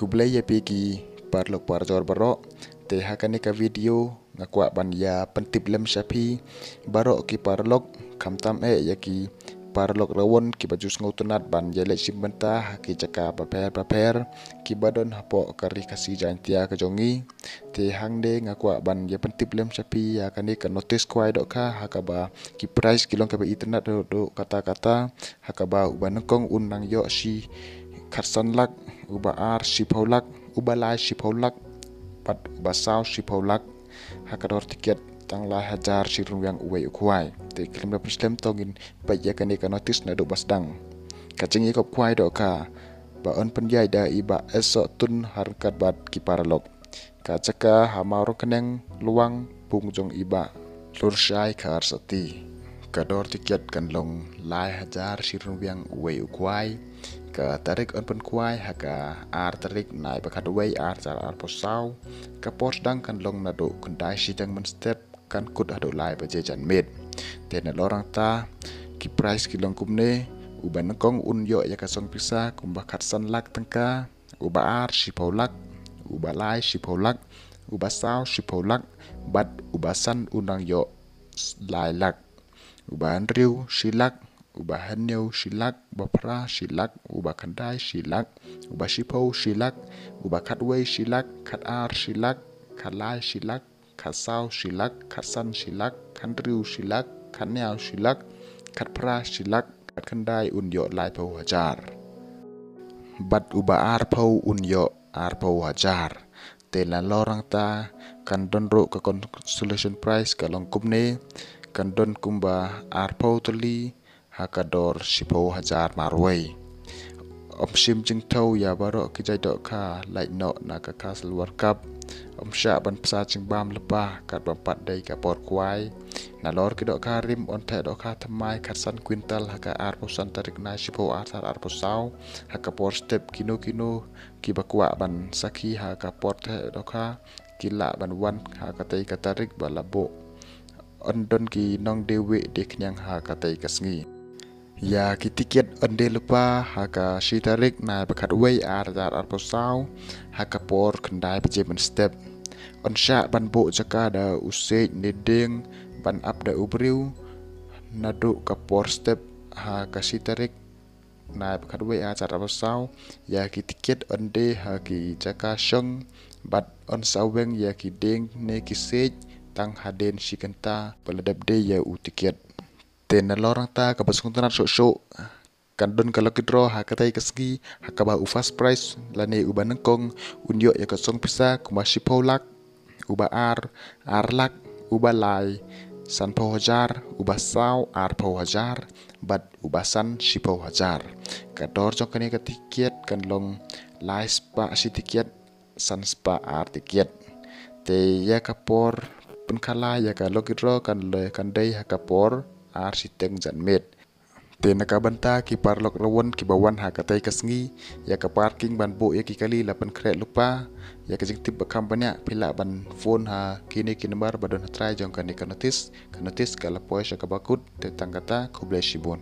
Kublai ya pigi parlok parjor barok te hakane ka video ngakwa ban ya pentip lem syapi barok ki parlok kamtam ya ki parlok rawon ki bajus ngautunat ban ya lek simbenta ki caka paper ki badon hapo kari kasi jantia ka jongi te hangde ngakwa ban ya pentip lem syapi ya kane ka notice kwai dok ka hakaba ki price kilong ka internet do kata-kata hakaba uban kong unang yo si khatsan lak uba ar si paulak uba lai si paulak pat uba sao si paulak hakador tiket tang lai hajar si ruang uwe ukwai te klim da muslim tongin baya kane ka notice na do basdang kacing ikop kwai do ka ba on penjai da iba esok tun harkat bat ki paralok ka caka hamaro keneng luang pungjong iba lursai ka arsati kador tiket kan long lai hajar si ruang uwe ukwai ka tarik on pen kuai haka ar tarik nai bakat wei ar jar ar posau ka pos dang kan long nado kundai sidang men step kan kut ado lai baje jan med ten lorang ta ki price ki long kumne uban kong un yo ya ka song pisa kumba khat san lak tangka uba ar si paulak uba lai si paulak uba sao si paulak bat uba san unang yo lai lak uba riu silak uba hanyo silak bapra silak uba kandai silak uba sipau silak uba katwei silak kat ar silak kalai silak kasau silak kasan silak kandriu silak kanyau silak katpra silak kat kandai unyo lai pau hajar bat uba ar pau unyo ar pau hajar telan lorang ta kan donro ka consolation prize kalong kumne kan don kumba ar pau tuli hakador sipo hajar marway sim jing tau ya barok kijai dok ka like no na ka castle world cup sya ban psa jing bam lebah kat bampat dai ka por kwai na lor ki dok ka rim on te dok ka thamai khatsan quintal haka ar posan tarik na sipo ar posau haka por step kino ki bakwa ban saki haka por te dok ka kila ban wan haka tai ka tarik balabo ondon ki nong dewe dek nyang haka tai kasngi ya ki tiket onde lupa haka si tarik na bakat wei ar posau haka por kendai bejemen step on sya ban bo jaka da usej nedeng ban up da ubriu nado ka por step haka si tarik na bakat wei ar posau ya ki tiket onde haki jaka syong bat on saweng ya ki deng ne ki sej tang haden sikenta peladap de ya u tiket ten lorang ta ka basung tanat sok kan don kalau kidro hakatai kasgi hakaba u fast price lane uban kong unyo ya kasong pisa kuma sipolak uba ar lak uba lai san pau hajar uba sao ar pau hajar bat uba san sipau hajar kador jong kane ka tiket kan long lai spa si tiket san spa ar tiket te ya kapor penkala ya ka lokidro kan le kan dai hakapor ar siteng jan med te nakabanta ki parlok rawon ki bawan hakatai kasngi ya ka parking ban bo ya ki kali lapan kret lupa ya ka jing tip bakam banyak pila ban phone ha kini nomor badon try jong kan notice ka lapoi ka bakut te tangkata kublai sibon